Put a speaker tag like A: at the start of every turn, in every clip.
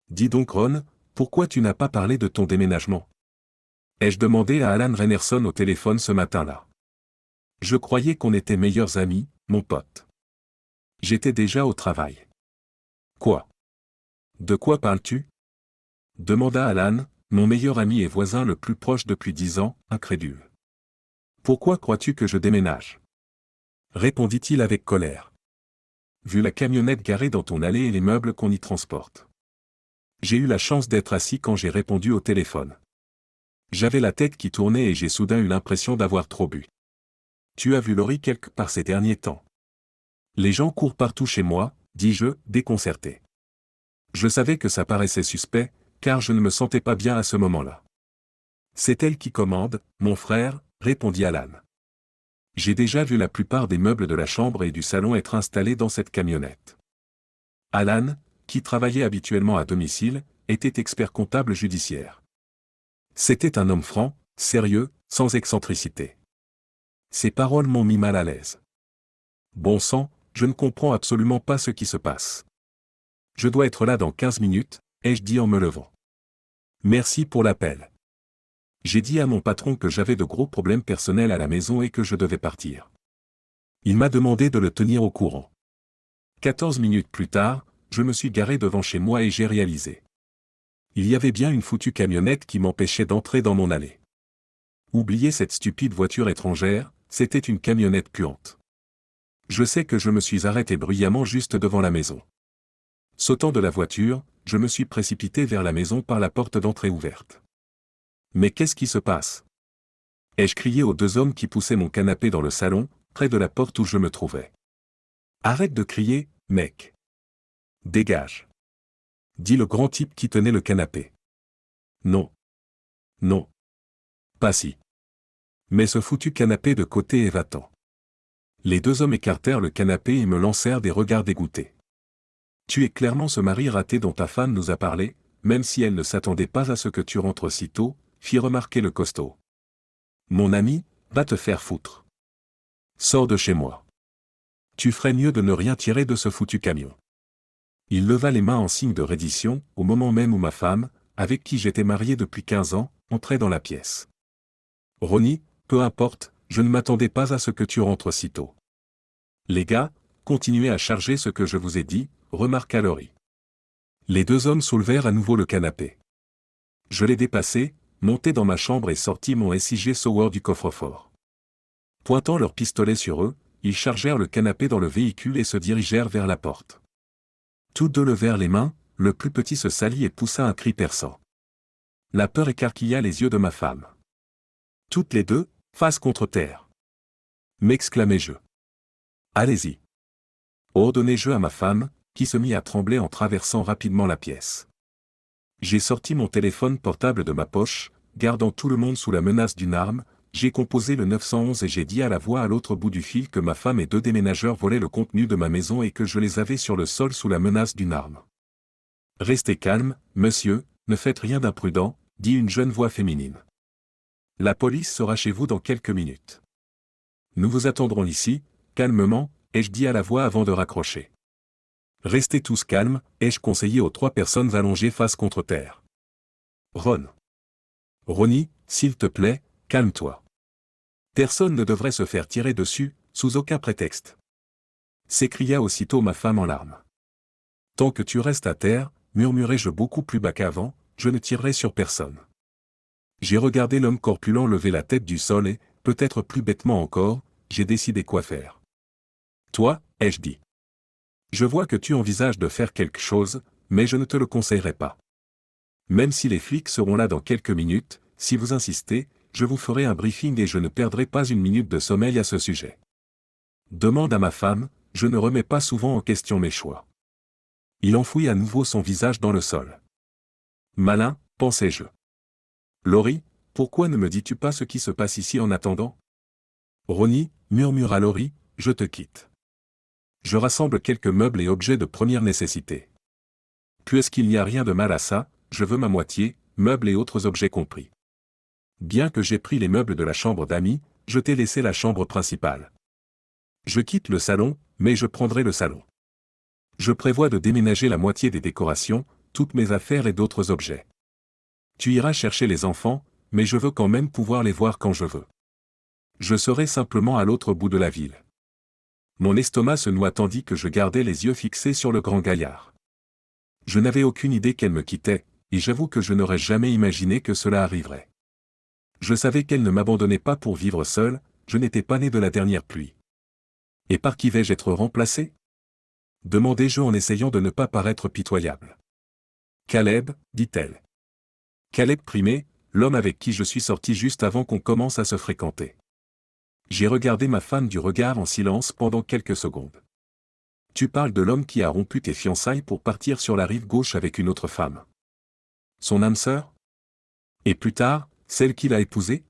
A: Dis donc Ron, pourquoi tu n'as pas parlé de ton déménagement? Ai-je demandé à Alan Reinerson au téléphone ce matin-là. Je croyais qu'on était meilleurs amis, mon pote. J'étais déjà au travail. Quoi? De quoi parles-tu? Demanda Alan, mon meilleur ami et voisin le plus proche depuis 10 ans, incrédule. Pourquoi crois-tu que je déménage? Répondit-il avec colère. Vu la camionnette garée dans ton allée et les meubles qu'on y transporte. J'ai eu la chance d'être assis quand j'ai répondu au téléphone. J'avais la tête qui tournait et j'ai soudain eu l'impression d'avoir trop bu. Tu as vu Laurie quelque part ces derniers temps? Les gens courent partout chez moi, dis-je, déconcerté. Je savais que ça paraissait suspect, car je ne me sentais pas bien à ce moment-là. C'est elle qui commande, mon frère, répondit Alan. J'ai déjà vu la plupart des meubles de la chambre et du salon être installés dans cette camionnette. Alan, qui travaillait habituellement à domicile, était expert comptable judiciaire. C'était un homme franc, sérieux, sans excentricité. Ses paroles m'ont mis mal à l'aise. Bon sang, je ne comprends absolument pas ce qui se passe. Je dois être là dans 15 minutes, ai-je dit en me levant. Merci pour l'appel. J'ai dit à mon patron que j'avais de gros problèmes personnels à la maison et que je devais partir. Il m'a demandé de le tenir au courant. 14 minutes plus tard, je me suis garé devant chez moi et j'ai réalisé. Il y avait bien une foutue camionnette qui m'empêchait d'entrer dans mon allée. Oubliez cette stupide voiture étrangère, c'était une camionnette puante. Je sais que je me suis arrêté bruyamment juste devant la maison. Sautant de la voiture, je me suis précipité vers la maison par la porte d'entrée ouverte. Mais qu'est-ce qui se passe? Ai-je crié aux deux hommes qui poussaient mon canapé dans le salon, près de la porte où je me trouvais. Arrête de crier, mec. Dégage. Dit le grand type qui tenait le canapé. Non. Non. Pas si. Mais ce foutu canapé de côté et va-t'en. Les deux hommes écartèrent le canapé et me lancèrent des regards dégoûtés. Tu es clairement ce mari raté dont ta femme nous a parlé, même si elle ne s'attendait pas à ce que tu rentres si tôt, fit remarquer le costaud. Mon ami, va te faire foutre. Sors de chez moi. Tu ferais mieux de ne rien tirer de ce foutu camion. Il leva les mains en signe de reddition, au moment même où ma femme, avec qui j'étais marié depuis 15 ans, entrait dans la pièce. Ronnie, peu importe, je ne m'attendais pas à ce que tu rentres si tôt. Les gars, continuez à charger ce que je vous ai dit, remarqua Laurie. Les deux hommes soulevèrent à nouveau le canapé. Je l'ai dépassé, monté dans ma chambre et sorti mon SIG Sauer du coffre-fort. Pointant leurs pistolets sur eux, ils chargèrent le canapé dans le véhicule et se dirigèrent vers la porte. Tous deux levèrent les mains, le plus petit se salit et poussa un cri perçant. La peur écarquilla les yeux de ma femme. Toutes les deux, face contre terre. M'exclamai-je. Allez-y. Ordonnai-je à ma femme, qui se mit à trembler en traversant rapidement la pièce. J'ai sorti mon téléphone portable de ma poche, gardant tout le monde sous la menace d'une arme, j'ai composé le 911 et j'ai dit à la voix à l'autre bout du fil que ma femme et deux déménageurs volaient le contenu de ma maison et que je les avais sur le sol sous la menace d'une arme. Restez calme, monsieur, ne faites rien d'imprudent, dit une jeune voix féminine. La police sera chez vous dans quelques minutes. Nous vous attendrons ici, calmement, ai-je dit à la voix avant de raccrocher. Restez tous calmes, ai-je conseillé aux trois personnes allongées face contre terre. Ron. Ronnie, s'il te plaît, calme-toi. Personne ne devrait se faire tirer dessus, sous aucun prétexte. S'écria aussitôt ma femme en larmes. Tant que tu restes à terre, murmurai-je beaucoup plus bas qu'avant, je ne tirerai sur personne. J'ai regardé l'homme corpulent lever la tête du sol et, peut-être plus bêtement encore, j'ai décidé quoi faire. Toi, ai-je dit. Je vois que tu envisages de faire quelque chose, mais je ne te le conseillerais pas. Même si les flics seront là dans quelques minutes, si vous insistez, je vous ferai un briefing et je ne perdrai pas une minute de sommeil à ce sujet. Demande à ma femme, je ne remets pas souvent en question mes choix. Il enfouit à nouveau son visage dans le sol. Malin, pensai-je. Laurie, pourquoi ne me dis-tu pas ce qui se passe ici en attendant? Ronnie, murmura Laurie, je te quitte. Je rassemble quelques meubles et objets de première nécessité. Puisqu'il n'y a rien de mal à ça, je veux ma moitié, meubles et autres objets compris. Bien que j'ai pris les meubles de la chambre d'amis, je t'ai laissé la chambre principale. Je quitte le salon, mais je prendrai le salon. Je prévois de déménager la moitié des décorations, toutes mes affaires et d'autres objets. Tu iras chercher les enfants, mais je veux quand même pouvoir les voir quand je veux. Je serai simplement à l'autre bout de la ville. Mon estomac se noua tandis que je gardais les yeux fixés sur le grand gaillard. Je n'avais aucune idée qu'elle me quittait, et j'avoue que je n'aurais jamais imaginé que cela arriverait. Je savais qu'elle ne m'abandonnait pas pour vivre seule, je n'étais pas né de la dernière pluie. Et par qui vais-je être remplacé? Demandai-je en essayant de ne pas paraître pitoyable. Caleb, dit-elle. Caleb Primet, l'homme avec qui je suis sorti juste avant qu'on commence à se fréquenter. J'ai regardé ma femme du regard en silence pendant quelques secondes. Tu parles de l'homme qui a rompu tes fiançailles pour partir sur la rive gauche avec une autre femme. Son âme sœur? Et plus tard, celle qu'il a épousée?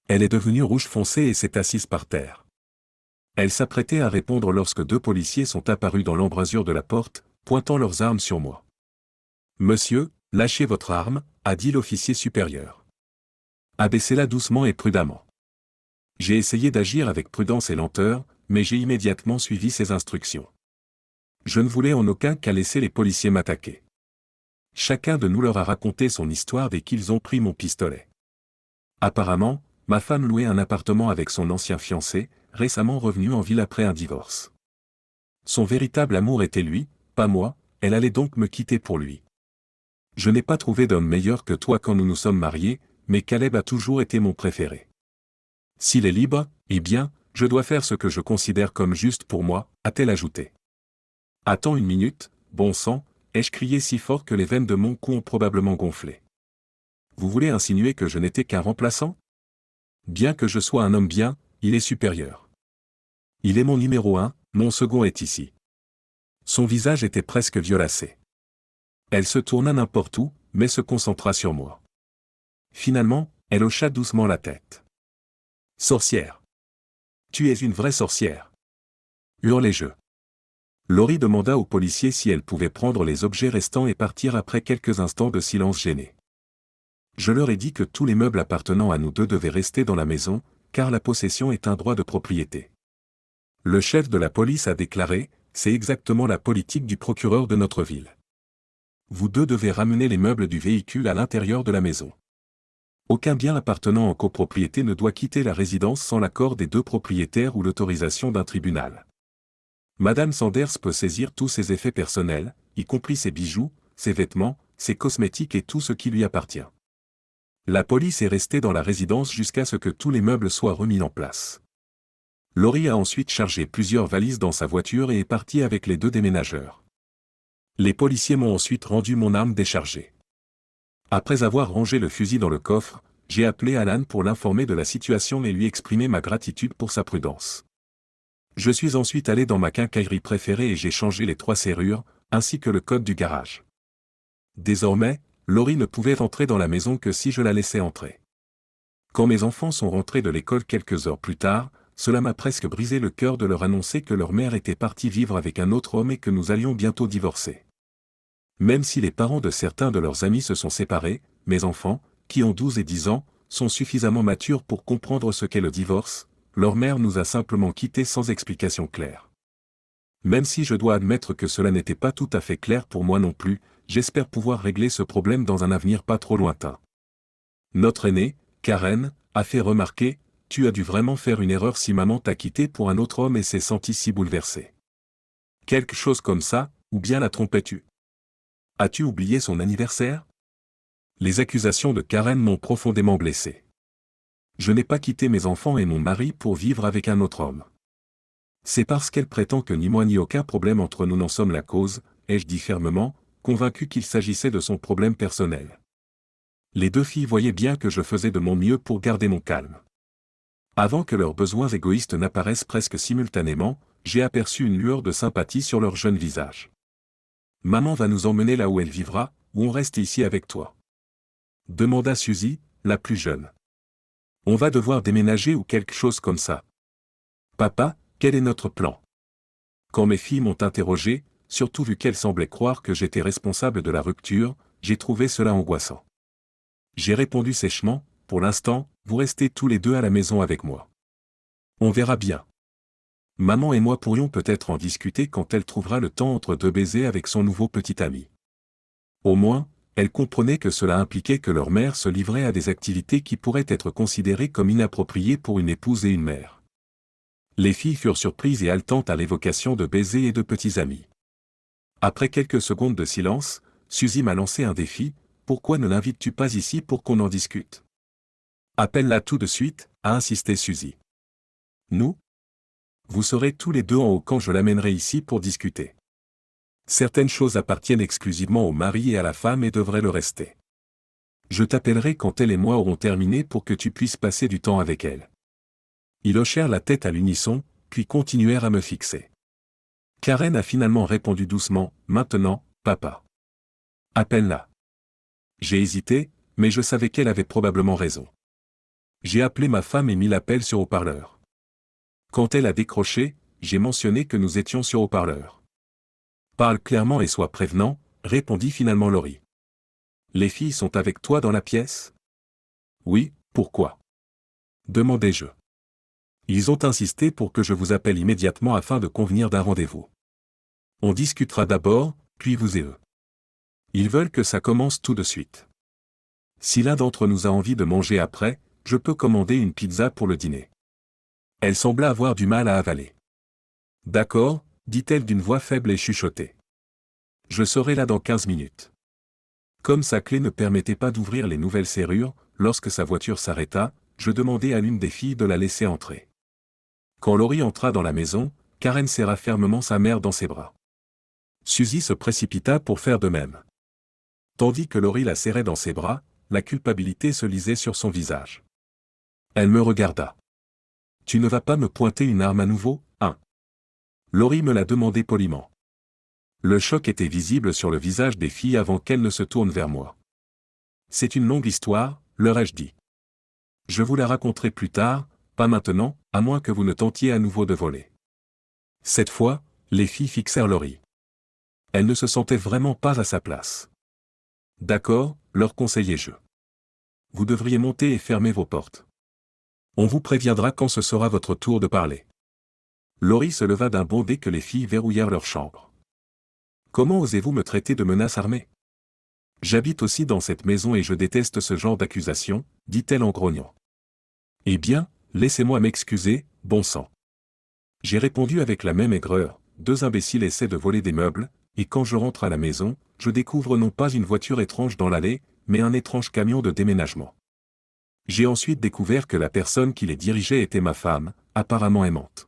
A: Elle est devenue rouge foncé et s'est assise par terre. Elle s'apprêtait à répondre lorsque deux policiers sont apparus dans l'embrasure de la porte, pointant leurs armes sur moi. « Monsieur, lâchez votre arme », a dit l'officier supérieur. Abaissez-la doucement et prudemment. J'ai essayé d'agir avec prudence et lenteur, mais j'ai immédiatement suivi ses instructions. Je ne voulais en aucun cas laisser les policiers m'attaquer. Chacun de nous leur a raconté son histoire dès qu'ils ont pris mon pistolet. Apparemment, ma femme louait un appartement avec son ancien fiancé, récemment revenu en ville après un divorce. Son véritable amour était lui, pas moi, elle allait donc me quitter pour lui. Je n'ai pas trouvé d'homme meilleur que toi quand nous nous sommes mariés, mais Caleb a toujours été mon préféré. S'il est libre, eh bien, je dois faire ce que je considère comme juste pour moi, a-t-elle ajouté. Attends une minute, bon sang, ai-je crié si fort que les veines de mon cou ont probablement gonflé. Vous voulez insinuer que je n'étais qu'un remplaçant? Bien que je sois un homme bien, il est supérieur. Il est mon numéro 1, mon second est ici. Son visage était presque violacé. Elle se tourna n'importe où, mais se concentra sur moi. Finalement, elle hocha doucement la tête. Sorcière. Tu es une vraie sorcière. Hurlai-je. Laurie demanda au policier si elle pouvait prendre les objets restants et partir après quelques instants de silence gêné. Je leur ai dit que tous les meubles appartenant à nous deux devaient rester dans la maison, car la possession est un droit de propriété. Le chef de la police a déclaré, c'est exactement la politique du procureur de notre ville. Vous deux devez ramener les meubles du véhicule à l'intérieur de la maison. Aucun bien appartenant en copropriété ne doit quitter la résidence sans l'accord des deux propriétaires ou l'autorisation d'un tribunal. Madame Sanders peut saisir tous ses effets personnels, y compris ses bijoux, ses vêtements, ses cosmétiques et tout ce qui lui appartient. La police est restée dans la résidence jusqu'à ce que tous les meubles soient remis en place. Laurie a ensuite chargé plusieurs valises dans sa voiture et est partie avec les deux déménageurs. Les policiers m'ont ensuite rendu mon arme déchargée. Après avoir rangé le fusil dans le coffre, j'ai appelé Alan pour l'informer de la situation et lui exprimer ma gratitude pour sa prudence. Je suis ensuite allé dans ma quincaillerie préférée et j'ai changé les 3 serrures, ainsi que le code du garage. Désormais, Laurie ne pouvait entrer dans la maison que si je la laissais entrer. Quand mes enfants sont rentrés de l'école quelques heures plus tard, cela m'a presque brisé le cœur de leur annoncer que leur mère était partie vivre avec un autre homme et que nous allions bientôt divorcer. Même si les parents de certains de leurs amis se sont séparés, mes enfants, qui ont 12 et 10 ans, sont suffisamment matures pour comprendre ce qu'est le divorce. Leur mère nous a simplement quittés sans explication claire. Même si je dois admettre que cela n'était pas tout à fait clair pour moi non plus, j'espère pouvoir régler ce problème dans un avenir pas trop lointain. Notre aînée, Karen, a fait remarquer, tu as dû vraiment faire une erreur si maman t'a quitté pour un autre homme et s'est sentie si bouleversée. Quelque chose comme ça, ou bien la trompais-tu? As-tu oublié son anniversaire? Les accusations de Karen m'ont profondément blessé. Je n'ai pas quitté mes enfants et mon mari pour vivre avec un autre homme. C'est parce qu'elle prétend que ni moi ni aucun problème entre nous n'en sommes la cause, ai-je dit fermement, convaincu qu'il s'agissait de son problème personnel. Les deux filles voyaient bien que je faisais de mon mieux pour garder mon calme. Avant que leurs besoins égoïstes n'apparaissent presque simultanément, j'ai aperçu une lueur de sympathie sur leur jeune visage. Maman va nous emmener là où elle vivra, ou on reste ici avec toi? Demanda Suzy, la plus jeune. On va devoir déménager ou quelque chose comme ça. Papa, quel est notre plan? Quand mes filles m'ont interrogé, surtout vu qu'elles semblaient croire que j'étais responsable de la rupture, j'ai trouvé cela angoissant. J'ai répondu sèchement, pour l'instant, vous restez tous les deux à la maison avec moi. On verra bien. Maman et moi pourrions peut-être en discuter quand elle trouvera le temps entre deux baisers avec son nouveau petit ami. Au moins, elle comprenait que cela impliquait que leur mère se livrait à des activités qui pourraient être considérées comme inappropriées pour une épouse et une mère. Les filles furent surprises et haletantes à l'évocation de baisers et de petits amis. Après quelques secondes de silence, Suzy m'a lancé un défi: pourquoi ne l'invites-tu pas ici pour qu'on en discute? Appelle-la tout de suite, a insisté Suzy. Nous? Vous serez tous les deux en haut quand je l'amènerai ici pour discuter. Certaines choses appartiennent exclusivement au mari et à la femme et devraient le rester. Je t'appellerai quand elle et moi aurons terminé pour que tu puisses passer du temps avec elle. Ils hochèrent la tête à l'unisson, puis continuèrent à me fixer. Karen a finalement répondu doucement: maintenant, papa. Appelle-la. J'ai hésité, mais je savais qu'elle avait probablement raison. J'ai appelé ma femme et mis l'appel sur haut-parleur. Quand elle a décroché, j'ai mentionné que nous étions sur haut-parleur. Parle clairement et sois prévenant, répondit finalement Laurie. Les filles sont avec toi dans la pièce? Oui, pourquoi? Demandai-je. Ils ont insisté pour que je vous appelle immédiatement afin de convenir d'un rendez-vous. On discutera d'abord, puis vous et eux. Ils veulent que ça commence tout de suite. Si l'un d'entre nous a envie de manger après, je peux commander une pizza pour le dîner. Elle sembla avoir du mal à avaler. D'accord, dit-elle d'une voix faible et chuchotée. Je serai là dans 15 minutes. Comme sa clé ne permettait pas d'ouvrir les nouvelles serrures, lorsque sa voiture s'arrêta, je demandai à l'une des filles de la laisser entrer. Quand Laurie entra dans la maison, Karen serra fermement sa mère dans ses bras. Suzy se précipita pour faire de même. Tandis que Laurie la serrait dans ses bras, la culpabilité se lisait sur son visage. Elle me regarda. « Tu ne vas pas me pointer une arme à nouveau, hein ?» Laurie me l'a demandé poliment. Le choc était visible sur le visage des filles avant qu'elles ne se tournent vers moi. « C'est une longue histoire, leur ai-je dit. Je vous la raconterai plus tard, pas maintenant, à moins que vous ne tentiez à nouveau de voler. » Cette fois, les filles fixèrent Laurie. Elle ne se sentait vraiment pas à sa place. « D'accord, leur conseillai-je. Vous devriez monter et fermer vos portes. On vous préviendra quand ce sera votre tour de parler. » Laurie se leva d'un bond dès que les filles verrouillèrent leur chambre. « Comment osez-vous me traiter de menace armée? J'habite aussi dans cette maison et je déteste ce genre d'accusation, dit-elle en grognant. Eh bien, laissez-moi m'excuser, bon sang. J'ai répondu avec la même aigreur: deux imbéciles essaient de voler des meubles, et quand je rentre à la maison, je découvre non pas une voiture étrange dans l'allée, mais un étrange camion de déménagement. J'ai ensuite découvert que la personne qui les dirigeait était ma femme, apparemment aimante.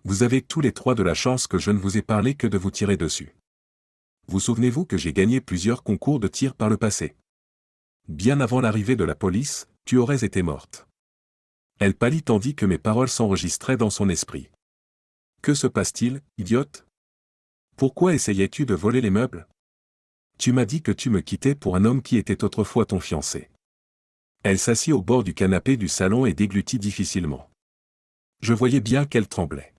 A: Vous avez tous les trois de la chance que je ne vous ai parlé que de vous tirer dessus. Vous souvenez-vous que j'ai gagné plusieurs concours de tir par le passé? Bien avant l'arrivée de la police, tu aurais été morte. Elle pâlit tandis que mes paroles s'enregistraient dans son esprit. Que se passe-t-il, idiote? Pourquoi essayais-tu de voler les meubles? Tu m'as dit que tu me quittais pour un homme qui était autrefois ton fiancé. Elle s'assit au bord du canapé du salon et déglutit difficilement. Je voyais bien qu'elle tremblait.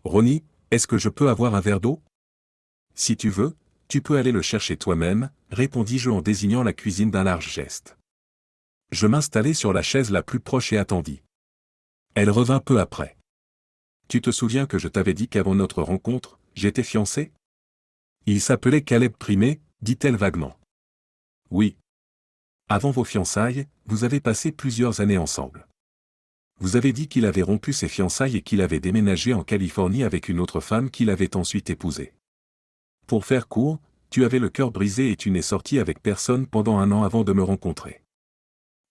A: Ronnie, est-ce que je peux avoir un verre d'eau? Si tu veux, tu peux aller le chercher toi-même, répondis-je en désignant la cuisine d'un large geste. Je m'installai sur la chaise la plus proche et attendis. Elle revint peu après. Tu te souviens que je t'avais dit qu'avant notre rencontre, j'étais fiancé? Il s'appelait Caleb Primé, dit-elle vaguement. Oui. Avant vos fiançailles, vous avez passé plusieurs années ensemble. Vous avez dit qu'il avait rompu ses fiançailles et qu'il avait déménagé en Californie avec une autre femme qu'il avait ensuite épousée. Pour faire court, tu avais le cœur brisé et tu n'es sorti avec personne pendant 1 an avant de me rencontrer.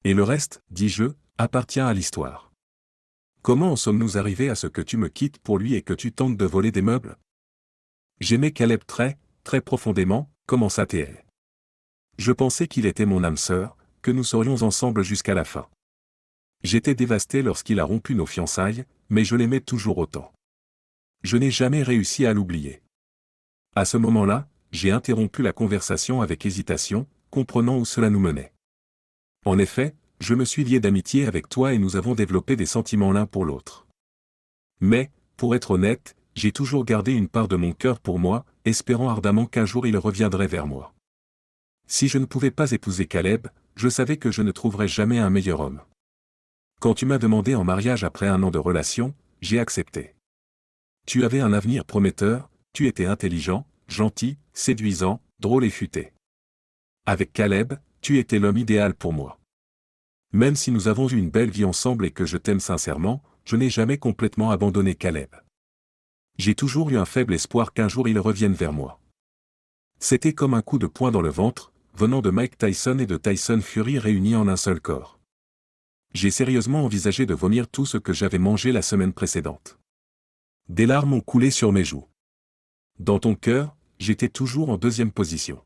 A: Et le reste, dis-je, appartient à l'histoire. Comment en sommes-nous arrivés à ce que tu me quittes pour lui et que tu tentes de voler des meubles? J'aimais Caleb très, très profondément, commença-t-elle. Je pensais qu'il était mon âme sœur, que nous serions ensemble jusqu'à la fin. J'étais dévasté lorsqu'il a rompu nos fiançailles, mais je l'aimais toujours autant. Je n'ai jamais réussi à l'oublier. À ce moment-là, j'ai interrompu la conversation avec hésitation, comprenant où cela nous menait. En effet, je me suis lié d'amitié avec toi et nous avons développé des sentiments l'un pour l'autre. Mais, pour être honnête, j'ai toujours gardé une part de mon cœur pour moi, espérant ardemment qu'un jour il reviendrait vers moi. Si je ne pouvais pas épouser Caleb, je savais que je ne trouverais jamais un meilleur homme. Quand tu m'as demandé en mariage après 1 an de relation, j'ai accepté. Tu avais un avenir prometteur, tu étais intelligent, gentil, séduisant, drôle et futé. Avec Caleb, tu étais l'homme idéal pour moi. Même si nous avons eu une belle vie ensemble et que je t'aime sincèrement, je n'ai jamais complètement abandonné Caleb. J'ai toujours eu un faible espoir qu'un jour il revienne vers moi. C'était comme un coup de poing dans le ventre, venant de Mike Tyson et de Tyson Fury réunis en un seul corps. J'ai sérieusement envisagé de vomir tout ce que j'avais mangé la semaine précédente. Des larmes ont coulé sur mes joues. Dans ton cœur, j'étais toujours en deuxième position.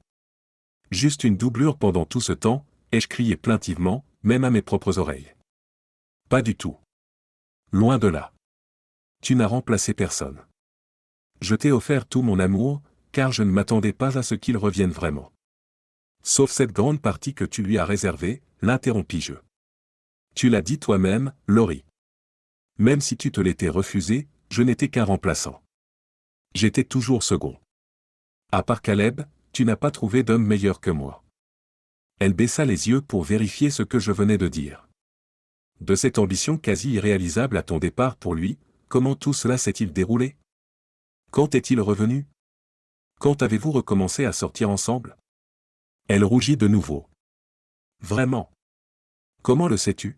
A: Juste une doublure pendant tout ce temps, ai-je crié plaintivement, même à mes propres oreilles. Pas du tout. Loin de là. Tu n'as remplacé personne. Je t'ai offert tout mon amour, car je ne m'attendais pas à ce qu'il revienne vraiment. Sauf cette grande partie que tu lui as réservée, l'interrompis-je. Tu l'as dit toi-même, Laurie. Même si tu te l'étais refusé, je n'étais qu'un remplaçant. J'étais toujours second. À part Caleb, tu n'as pas trouvé d'homme meilleur que moi. Elle baissa les yeux pour vérifier ce que je venais de dire. De cette ambition quasi irréalisable à ton départ pour lui, comment tout cela s'est-il déroulé? Quand est-il revenu? Quand avez-vous recommencé à sortir ensemble? Elle rougit de nouveau. Vraiment? Comment le sais-tu?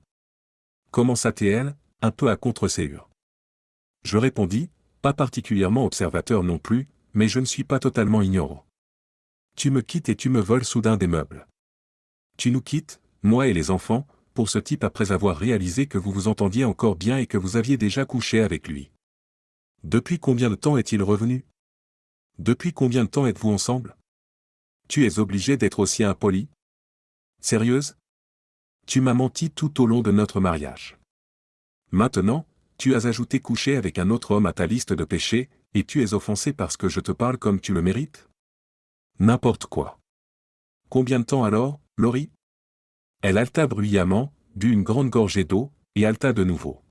A: Commença-t-elle, un peu à contre-séure. Je répondis, pas particulièrement observateur non plus, mais je ne suis pas totalement ignorant. Tu me quittes et tu me voles soudain des meubles. Tu nous quittes, moi et les enfants, pour ce type après avoir réalisé que vous vous entendiez encore bien et que vous aviez déjà couché avec lui. Depuis combien de temps est-il revenu? Depuis combien de temps êtes-vous ensemble? Tu es obligé d'être aussi impoli? Sérieuse? Tu m'as menti tout au long de notre mariage. Maintenant, tu as ajouté coucher avec un autre homme à ta liste de péchés, et tu es offensé parce que je te parle comme tu le mérites? N'importe quoi. Combien de temps alors, Laurie? Elle haleta bruyamment, but une grande gorgée d'eau, et haleta de nouveau.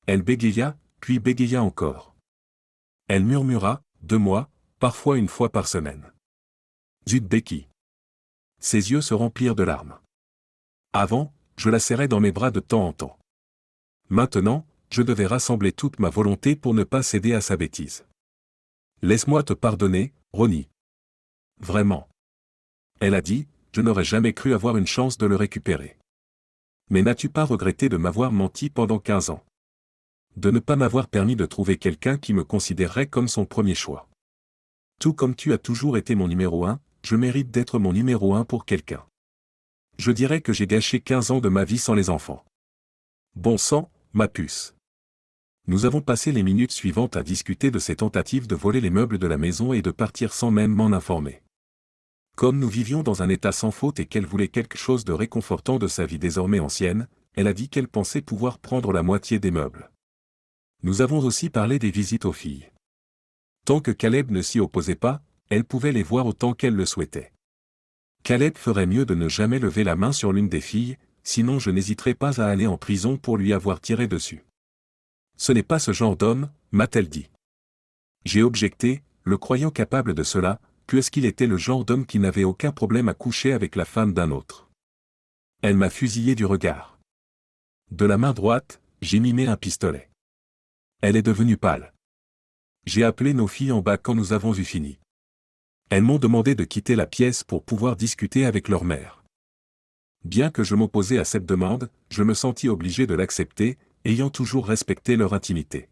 A: Elle bégaya, puis bégaya encore. Elle murmura, 2 mois, parfois une fois par semaine. Zut Becky. Ses yeux se remplirent de larmes. Avant, je la serrais dans mes bras de temps en temps. Maintenant, je devais rassembler toute ma volonté pour ne pas céder à sa bêtise. Laisse-moi te pardonner, Ronnie. Vraiment. Elle a dit, je n'aurais jamais cru avoir une chance de le récupérer. Mais n'as-tu pas regretté de m'avoir menti pendant 15 ans? De ne pas m'avoir permis de trouver quelqu'un qui me considérerait comme son premier choix. Tout comme tu as toujours été mon numéro 1, je mérite d'être mon numéro 1 pour quelqu'un. Je dirais que j'ai gâché 15 ans de ma vie sans les enfants. Bon sang, ma puce. Nous avons passé les minutes suivantes à discuter de ses tentatives de voler les meubles de la maison et de partir sans même m'en informer. Comme nous vivions dans un état sans faute et qu'elle voulait quelque chose de réconfortant de sa vie désormais ancienne, elle a dit qu'elle pensait pouvoir prendre la moitié des meubles. Nous avons aussi parlé des visites aux filles. Tant que Caleb ne s'y opposait pas, elle pouvait les voir autant qu'elle le souhaitait. Caleb ferait mieux de ne jamais lever la main sur l'une des filles, sinon je n'hésiterai pas à aller en prison pour lui avoir tiré dessus. Ce n'est pas ce genre d'homme, m'a-t-elle dit. J'ai objecté, le croyant capable de cela, puisqu'il était le genre d'homme qui n'avait aucun problème à coucher avec la femme d'un autre. Elle m'a fusillé du regard. De la main droite, j'ai mimé un pistolet. Elle est devenue pâle. J'ai appelé nos filles en bas quand nous avons eu fini. Elles m'ont demandé de quitter la pièce pour pouvoir discuter avec leur mère. Bien que je m'opposais à cette demande, je me sentis obligé de l'accepter, ayant toujours respecté leur intimité.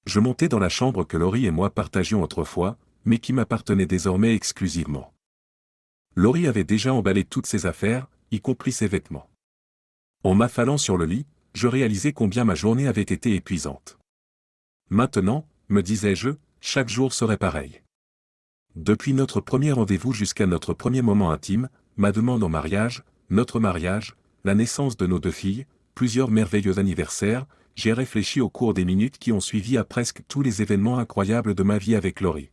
A: Je montai dans la chambre que Laurie et moi partagions autrefois, mais qui m'appartenait désormais exclusivement. Laurie avait déjà emballé toutes ses affaires, y compris ses vêtements. En m'affalant sur le lit, je réalisais combien ma journée avait été épuisante. Maintenant, me disais-je, chaque jour serait pareil. Depuis notre premier rendez-vous jusqu'à notre premier moment intime, ma demande en mariage, notre mariage, la naissance de nos 2 filles, plusieurs merveilleux anniversaires, j'ai réfléchi au cours des minutes qui ont suivi à presque tous les événements incroyables de ma vie avec Laurie.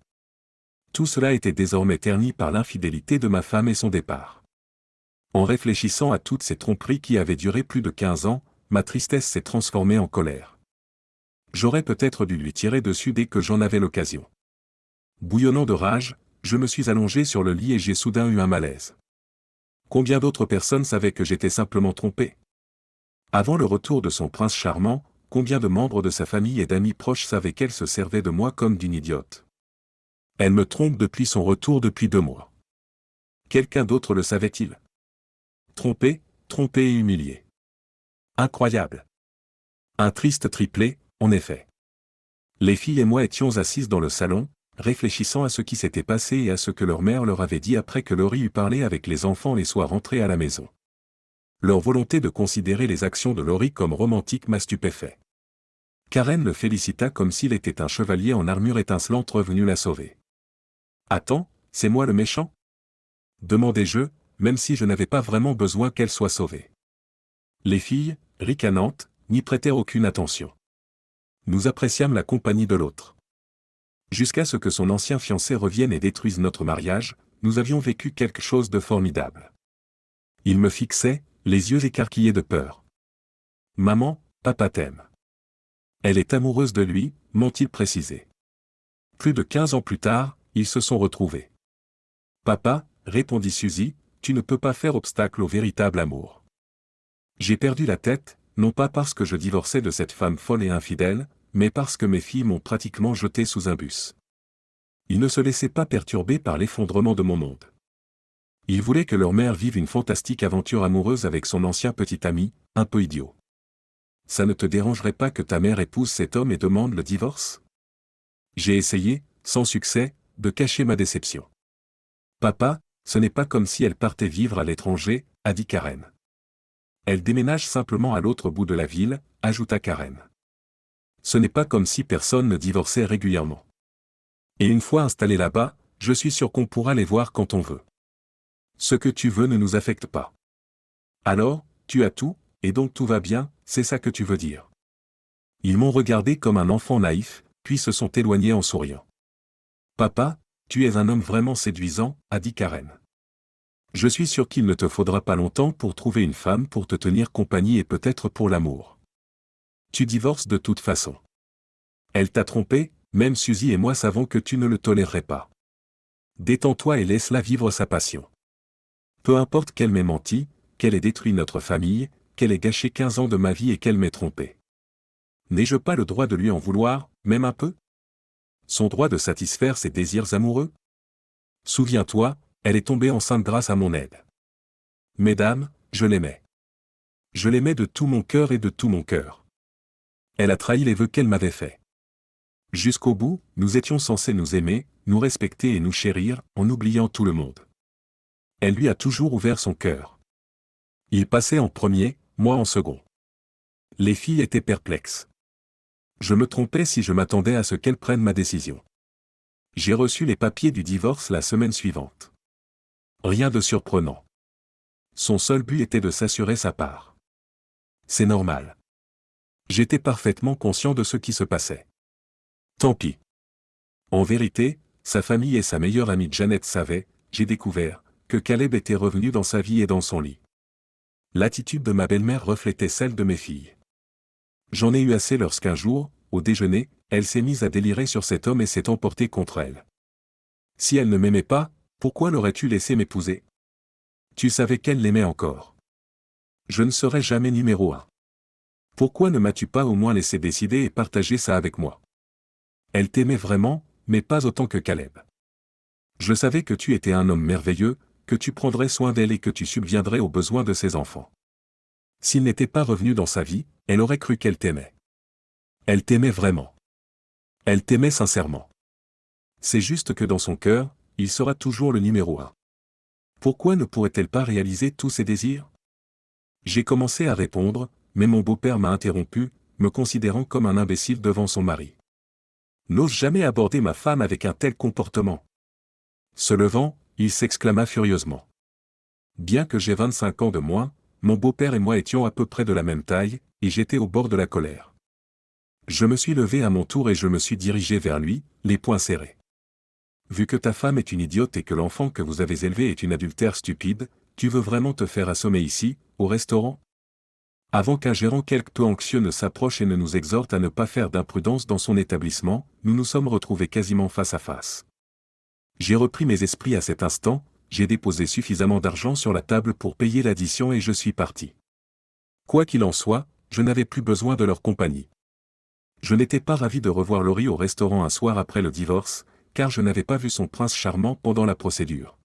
A: Tout cela était désormais terni par l'infidélité de ma femme et son départ. En réfléchissant à toutes ces tromperies qui avaient duré plus de 15 ans, ma tristesse s'est transformée en colère. J'aurais peut-être dû lui tirer dessus dès que j'en avais l'occasion. Bouillonnant de rage, je me suis allongé sur le lit et j'ai soudain eu un malaise. Combien d'autres personnes savaient que j'étais simplement trompé? Avant le retour de son prince charmant, combien de membres de sa famille et d'amis proches savaient qu'elle se servait de moi comme d'une idiote? Elle me trompe depuis son retour depuis 2 mois. Quelqu'un d'autre le savait-il? Trompé, trompé et humilié. Incroyable. Un triste triplé, en effet. Les filles et moi étions assises dans le salon, réfléchissant à ce qui s'était passé et à ce que leur mère leur avait dit après que Laurie eut parlé avec les enfants les soirs rentrés à la maison. Leur volonté de considérer les actions de Laurie comme romantiques m'a stupéfait. Karen le félicita comme s'il était un chevalier en armure étincelante revenu la sauver. « Attends, c'est moi le méchant ?» demandai-je, même si je n'avais pas vraiment besoin qu'elle soit sauvée. Les filles, ricanantes, n'y prêtèrent aucune attention. Nous appréciâmes la compagnie de l'autre. Jusqu'à ce que son ancien fiancé revienne et détruise notre mariage, nous avions vécu quelque chose de formidable. Il me fixait, les yeux écarquillés de peur. « Maman, papa t'aime. » Elle est amoureuse de lui, m'ont-ils précisé. Plus de 15 ans plus tard, ils se sont retrouvés. « Papa, répondit Suzy, tu ne peux pas faire obstacle au véritable amour. » J'ai perdu la tête, non pas parce que je divorçais de cette femme folle et infidèle, mais parce que mes filles m'ont pratiquement jeté sous un bus. Ils ne se laissaient pas perturber par l'effondrement de mon monde. Ils voulaient que leur mère vive une fantastique aventure amoureuse avec son ancien petit ami, un peu idiot. Ça ne te dérangerait pas que ta mère épouse cet homme et demande le divorce? J'ai essayé, sans succès, de cacher ma déception. Papa, ce n'est pas comme si elle partait vivre à l'étranger, a dit Karen. Elle déménage simplement à l'autre bout de la ville, ajouta Karen. Ce n'est pas comme si personne ne divorçait régulièrement. Et une fois installés là-bas, je suis sûr qu'on pourra les voir quand on veut. Ce que tu veux ne nous affecte pas. Alors, tu as tout, et donc tout va bien, c'est ça que tu veux dire. Ils m'ont regardé comme un enfant naïf, puis se sont éloignés en souriant. Papa, tu es un homme vraiment séduisant, a dit Karen. Je suis sûr qu'il ne te faudra pas longtemps pour trouver une femme pour te tenir compagnie et peut-être pour l'amour. Tu divorces de toute façon. Elle t'a trompé, même Suzy et moi savons que tu ne le tolérerais pas. Détends-toi et laisse-la vivre sa passion. Peu importe qu'elle m'ait menti, qu'elle ait détruit notre famille, qu'elle ait gâché 15 ans de ma vie et qu'elle m'ait trompé. N'ai-je pas le droit de lui en vouloir, même un peu? Son droit de satisfaire ses désirs amoureux? Souviens-toi, elle est tombée enceinte grâce à mon aide. Mesdames, je l'aimais. Je l'aimais de tout mon cœur et de tout mon cœur. Elle a trahi les vœux qu'elle m'avait faits. Jusqu'au bout, nous étions censés nous aimer, nous respecter et nous chérir, en oubliant tout le monde. Elle lui a toujours ouvert son cœur. Il passait en premier, moi en second. Les filles étaient perplexes. Je me trompais si je m'attendais à ce qu'elles prennent ma décision. J'ai reçu les papiers du divorce la semaine suivante. Rien de surprenant. Son seul but était de s'assurer sa part. C'est normal. J'étais parfaitement conscient de ce qui se passait. Tant pis. En vérité, sa famille et sa meilleure amie Janet savaient, j'ai découvert, que Caleb était revenu dans sa vie et dans son lit. L'attitude de ma belle-mère reflétait celle de mes filles. J'en ai eu assez lorsqu'un jour, au déjeuner, elle s'est mise à délirer sur cet homme et s'est emportée contre elle. Si elle ne m'aimait pas, pourquoi l'aurais-tu laissé m'épouser? Tu savais qu'elle l'aimait encore. Je ne serai jamais numéro 1. Pourquoi ne m'as-tu pas au moins laissé décider et partager ça avec moi? Elle t'aimait vraiment, mais pas autant que Caleb. Je savais que tu étais un homme merveilleux, que tu prendrais soin d'elle et que tu subviendrais aux besoins de ses enfants. S'il n'était pas revenu dans sa vie, elle aurait cru qu'elle t'aimait. Elle t'aimait vraiment. Elle t'aimait sincèrement. C'est juste que dans son cœur, il sera toujours le numéro 1. Pourquoi ne pourrait-elle pas réaliser tous ses désirs? J'ai commencé à répondre, mais mon beau-père m'a interrompu, me considérant comme un imbécile devant son mari. N'ose jamais aborder ma femme avec un tel comportement. Se levant, il s'exclama furieusement. Bien que j'ai 25 ans de moins, mon beau-père et moi étions à peu près de la même taille, et j'étais au bord de la colère. Je me suis levé à mon tour et je me suis dirigé vers lui, les poings serrés. Vu que ta femme est une idiote et que l'enfant que vous avez élevé est une adultère stupide, tu veux vraiment te faire assommer ici, au restaurant? Avant qu'un gérant quelque peu anxieux ne s'approche et ne nous exhorte à ne pas faire d'imprudence dans son établissement, nous nous sommes retrouvés quasiment face à face. J'ai repris mes esprits à cet instant, j'ai déposé suffisamment d'argent sur la table pour payer l'addition et je suis parti. Quoi qu'il en soit, je n'avais plus besoin de leur compagnie. Je n'étais pas ravi de revoir Laurie au restaurant un soir après le divorce, car je n'avais pas vu son prince charmant pendant la procédure.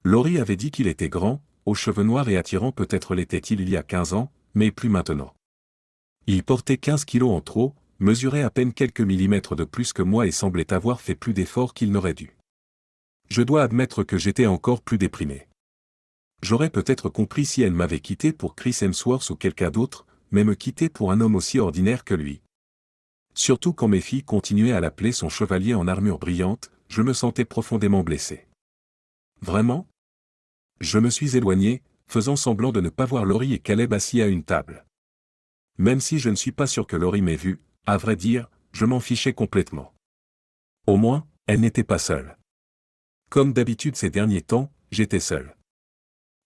A: Laurie avait dit qu'il était grand, aux cheveux noirs et attirant, peut-être l'était-il il y a 15 ans, mais plus maintenant. Il portait 15 kilos en trop, mesurait à peine quelques millimètres de plus que moi et semblait avoir fait plus d'efforts qu'il n'aurait dû. Je dois admettre que j'étais encore plus déprimé. J'aurais peut-être compris si elle m'avait quitté pour Chris Hemsworth ou quelqu'un d'autre, mais me quitter pour un homme aussi ordinaire que lui. Surtout quand mes filles continuaient à l'appeler son chevalier en armure brillante, je me sentais profondément blessé. Vraiment ? Je me suis éloigné, faisant semblant de ne pas voir Laurie et Caleb assis à une table. Même si je ne suis pas sûr que Laurie m'ait vu, à vrai dire, je m'en fichais complètement. Au moins, elle n'était pas seule. Comme d'habitude ces derniers temps, j'étais seul.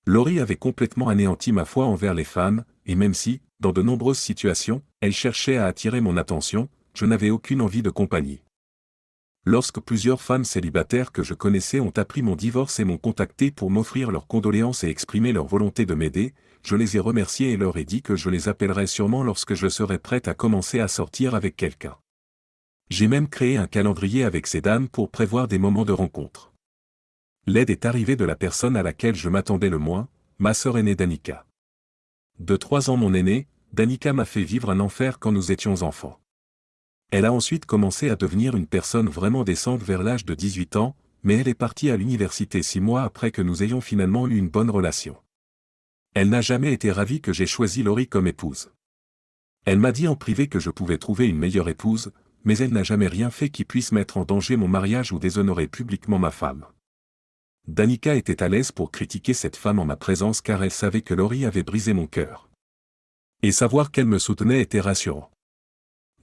A: Laurie avait complètement anéanti ma foi envers les femmes, et même si, dans de nombreuses situations, elle cherchait à attirer mon attention, je n'avais aucune envie de compagnie. Lorsque plusieurs femmes célibataires que je connaissais ont appris mon divorce et m'ont contacté pour m'offrir leurs condoléances et exprimer leur volonté de m'aider, je les ai remerciées et leur ai dit que je les appellerais sûrement lorsque je serais prête à commencer à sortir avec quelqu'un. J'ai même créé un calendrier avec ces dames pour prévoir des moments de rencontre. L'aide est arrivée de la personne à laquelle je m'attendais le moins, ma sœur aînée Danica. De 3 ans mon aînée, Danica m'a fait vivre un enfer quand nous étions enfants. Elle a ensuite commencé à devenir une personne vraiment décente vers l'âge de 18 ans, mais elle est partie à l'université 6 mois après que nous ayons finalement eu une bonne relation. Elle n'a jamais été ravie que j'ai choisi Laurie comme épouse. Elle m'a dit en privé que je pouvais trouver une meilleure épouse, mais elle n'a jamais rien fait qui puisse mettre en danger mon mariage ou déshonorer publiquement ma femme. Danica était à l'aise pour critiquer cette femme en ma présence car elle savait que Laurie avait brisé mon cœur. Et savoir qu'elle me soutenait était rassurant.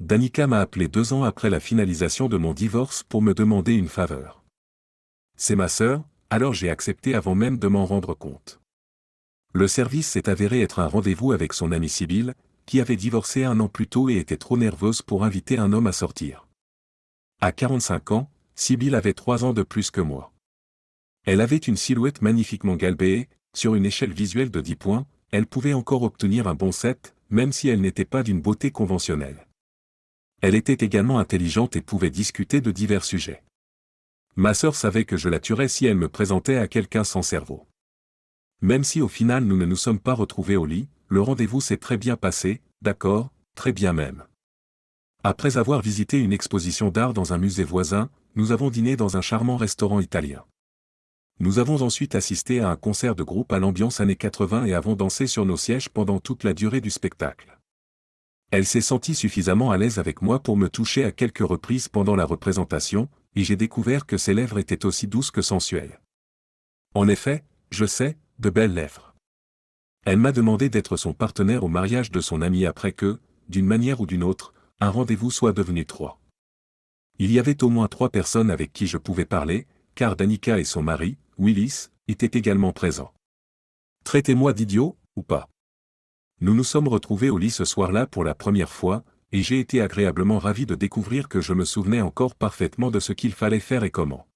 A: Danica m'a appelé 2 ans après la finalisation de mon divorce pour me demander une faveur. C'est ma sœur, alors j'ai accepté avant même de m'en rendre compte. Le service s'est avéré être un rendez-vous avec son amie Sibylle, qui avait divorcé 1 an plus tôt et était trop nerveuse pour inviter un homme à sortir. À 45 ans, Sibylle avait 3 ans de plus que moi. Elle avait une silhouette magnifiquement galbée, sur une échelle visuelle de 10 points, elle pouvait encore obtenir un bon 7, même si elle n'était pas d'une beauté conventionnelle. Elle était également intelligente et pouvait discuter de divers sujets. Ma sœur savait que je la tuerais si elle me présentait à quelqu'un sans cerveau. Même si au final nous ne nous sommes pas retrouvés au lit, le rendez-vous s'est très bien passé, d'accord, très bien même. Après avoir visité une exposition d'art dans un musée voisin, nous avons dîné dans un charmant restaurant italien. Nous avons ensuite assisté à un concert de groupe à l'ambiance années 80 et avons dansé sur nos sièges pendant toute la durée du spectacle. Elle s'est sentie suffisamment à l'aise avec moi pour me toucher à quelques reprises pendant la représentation, et j'ai découvert que ses lèvres étaient aussi douces que sensuelles. En effet, je sais, de belles lèvres. Elle m'a demandé d'être son partenaire au mariage de son amie après que, d'une manière ou d'une autre, un rendez-vous soit devenu 3. Il y avait au moins 3 personnes avec qui je pouvais parler, car Danica et son mari, Willis, étaient également présents. Traitez-moi d'idiot, ou pas. Nous nous sommes retrouvés au lit ce soir-là pour la première fois, et j'ai été agréablement ravi de découvrir que je me souvenais encore parfaitement de ce qu'il fallait faire et comment.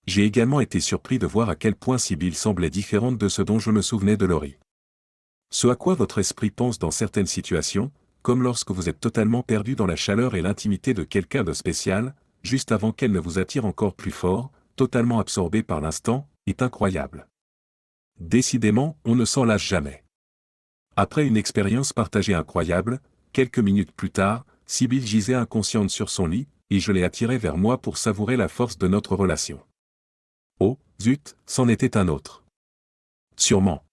A: J'ai également été surpris de voir à quel point Sibylle semblait différente de ce dont je me souvenais de Laurie. Ce à quoi votre esprit pense dans certaines situations, comme lorsque vous êtes totalement perdu dans la chaleur et l'intimité de quelqu'un de spécial, juste avant qu'elle ne vous attire encore plus fort, totalement absorbé par l'instant, est incroyable. Décidément, on ne s'en lâche jamais. Après une expérience partagée incroyable, quelques minutes plus tard, Sibylle gisait inconsciente sur son lit, et je l'ai attirée vers moi pour savourer la force de notre relation. Oh, zut, c'en était un autre. Sûrement.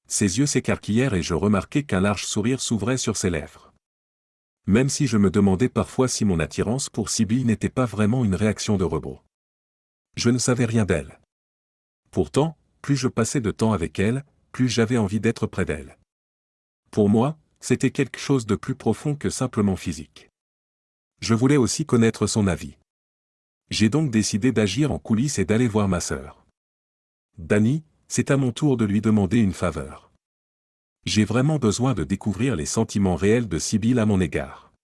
A: Ses yeux s'écarquillèrent et je remarquai qu'un large sourire s'ouvrait sur ses lèvres. Même si je me demandais parfois si mon attirance pour Sibylle n'était pas vraiment une réaction de rebond. Je ne savais rien d'elle. Pourtant, plus je passais de temps avec elle, plus j'avais envie d'être près d'elle. Pour moi, c'était quelque chose de plus profond que simplement physique. Je voulais aussi connaître son avis. J'ai donc décidé d'agir en coulisses et d'aller voir ma sœur. Dani, c'est à mon tour de lui demander une faveur. J'ai vraiment besoin de découvrir les sentiments réels de Sibylle à mon égard.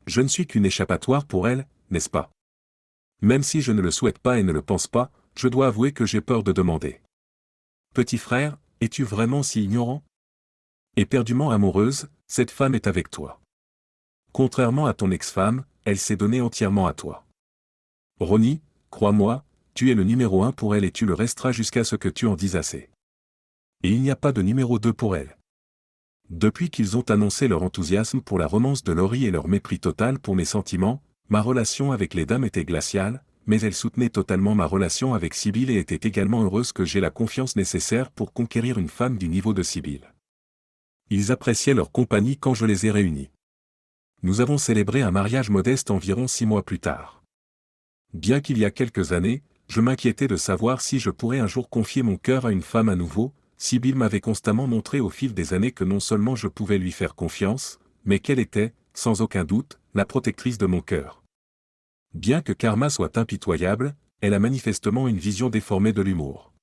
A: Je ne suis qu'une échappatoire pour elle, n'est-ce pas? Même si je ne le souhaite pas et ne le pense pas, je dois avouer que j'ai peur de demander. Petit frère, es-tu vraiment si ignorant? Éperdument amoureuse, cette femme est avec toi. Contrairement à ton ex-femme, elle s'est donnée entièrement à toi. Ronnie, crois-moi, tu es le numéro 1 pour elle et tu le resteras jusqu'à ce que tu en dises assez. Et il n'y a pas de numéro 2 pour elle. Depuis qu'ils ont annoncé leur enthousiasme pour la romance de Laurie et leur mépris total pour mes sentiments, ma relation avec les dames était glaciale, mais elle soutenait totalement ma relation avec Sibyl et était également heureuse que j'ai la confiance nécessaire pour conquérir une femme du niveau de Sibyl. Ils appréciaient leur compagnie quand je les ai réunis. Nous avons célébré un mariage modeste environ 6 mois plus tard. Bien qu'il y a quelques années, je m'inquiétais de savoir si je pourrais un jour confier mon cœur à une femme à nouveau. Sibyl m'avait constamment montré au fil des années que non seulement je pouvais lui faire confiance, mais qu'elle était, sans aucun doute, la protectrice de mon cœur. Bien que Karma soit impitoyable, elle a manifestement une vision déformée de l'humour.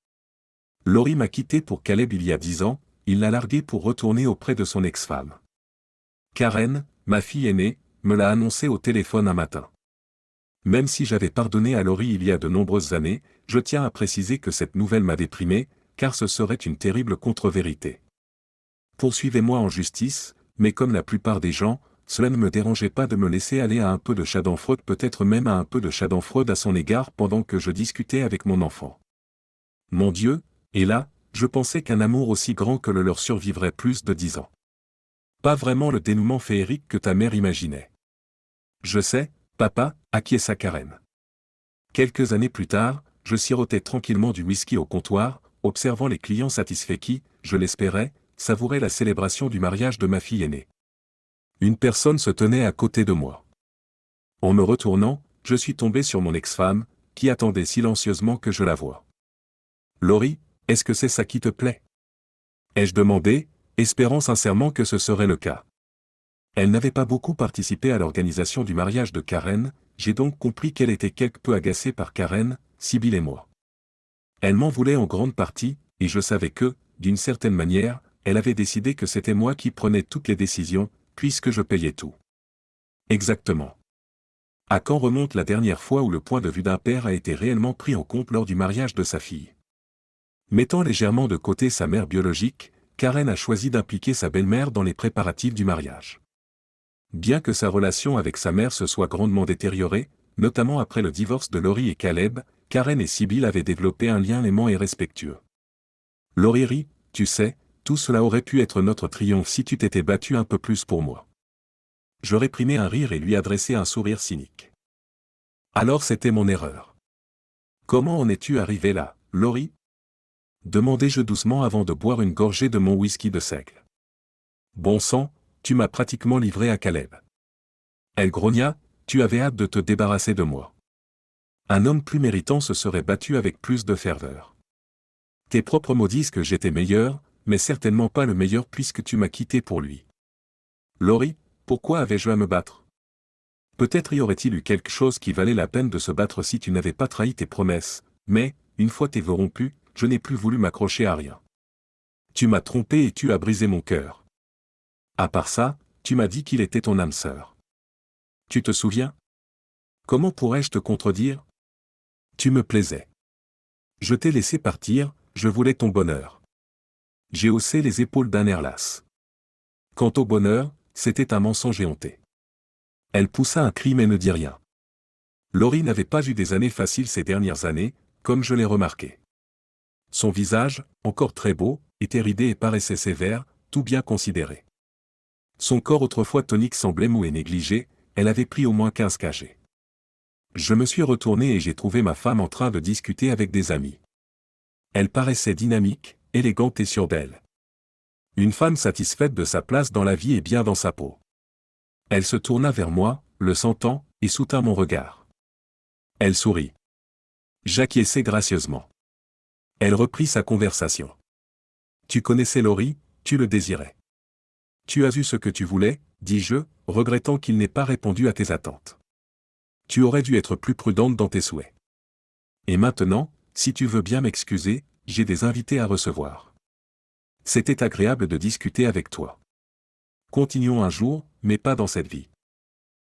A: Laurie m'a quitté pour Caleb il y a 10 ans, il l'a largué pour retourner auprès de son ex-femme. Karen, ma fille aînée, me l'a annoncé au téléphone un matin. Même si j'avais pardonné à Laurie il y a de nombreuses années, je tiens à préciser que cette nouvelle m'a déprimé, car ce serait une terrible contre-vérité. Poursuivez-moi en justice, mais comme la plupart des gens, cela ne me dérangeait pas de me laisser aller à un peu de schadenfreude, peut-être même à un peu de schadenfreude à son égard pendant que je discutais avec mon enfant. Mon Dieu, et là, je pensais qu'un amour aussi grand que le leur survivrait plus de 10 ans. Pas vraiment le dénouement féerique que ta mère imaginait. Je sais, papa, acquiesça Karen. Quelques années plus tard, je sirotais tranquillement du whisky au comptoir, observant les clients satisfaits qui, je l'espérais, savouraient la célébration du mariage de ma fille aînée. Une personne se tenait à côté de moi. En me retournant, je suis tombé sur mon ex-femme, qui attendait silencieusement que je la voie. « Laurie, est-ce que c'est ça qui te plaît ?» ai-je demandé, espérant sincèrement que ce serait le cas. Elle n'avait pas beaucoup participé à l'organisation du mariage de Karen, j'ai donc compris qu'elle était quelque peu agacée par Karen, Sibyl et moi. Elle m'en voulait en grande partie, et je savais que, d'une certaine manière, elle avait décidé que c'était moi qui prenais toutes les décisions, puisque je payais tout. Exactement. À quand remonte la dernière fois où le point de vue d'un père a été réellement pris en compte lors du mariage de sa fille? Mettant légèrement de côté sa mère biologique, Karen a choisi d'impliquer sa belle-mère dans les préparatifs du mariage. Bien que sa relation avec sa mère se soit grandement détériorée, notamment après le divorce de Laurie et Caleb, Karen et Sibyl avaient développé un lien aimant et respectueux. Laurie rit, tu sais, tout cela aurait pu être notre triomphe si tu t'étais battu un peu plus pour moi. Je réprimai un rire et lui adressai un sourire cynique. Alors c'était mon erreur. Comment en es-tu arrivé là, Laurie? Demandai-je doucement avant de boire une gorgée de mon whisky de seigle. Bon sang, tu m'as pratiquement livré à Caleb. Elle grogna, tu avais hâte de te débarrasser de moi. Un homme plus méritant se serait battu avec plus de ferveur. Tes propres mots disent que j'étais meilleur, mais certainement pas le meilleur puisque tu m'as quitté pour lui. Laurie, pourquoi avais-je à me battre? Peut-être y aurait-il eu quelque chose qui valait la peine de se battre si tu n'avais pas trahi tes promesses, mais, une fois tes vœux rompus, je n'ai plus voulu m'accrocher à rien. Tu m'as trompé et tu as brisé mon cœur. À part ça, tu m'as dit qu'il était ton âme sœur. Tu te souviens? Comment pourrais-je te contredire? Tu me plaisais. Je t'ai laissé partir, je voulais ton bonheur. J'ai haussé les épaules d'un air las. Quant au bonheur, c'était un mensonge éhonté. Elle poussa un cri mais ne dit rien. Laurie n'avait pas eu des années faciles ces dernières années, comme je l'ai remarqué. Son visage, encore très beau, était ridé et paraissait sévère, tout bien considéré. Son corps autrefois tonique semblait mou et négligé, elle avait pris au moins 15 kg. Je me suis retourné et j'ai trouvé ma femme en train de discuter avec des amis. Elle paraissait dynamique, élégante et sûre d'elle. Une femme satisfaite de sa place dans la vie et bien dans sa peau. Elle se tourna vers moi, le sentant, et soutint mon regard. Elle sourit. J'acquiesçai gracieusement. Elle reprit sa conversation. Tu connaissais Laurie, tu le désirais. Tu as eu ce que tu voulais, dis-je, regrettant qu'il n'ait pas répondu à tes attentes. Tu aurais dû être plus prudente dans tes souhaits. Et maintenant, si tu veux bien m'excuser, j'ai des invités à recevoir. C'était agréable de discuter avec toi. Continuons un jour, mais pas dans cette vie.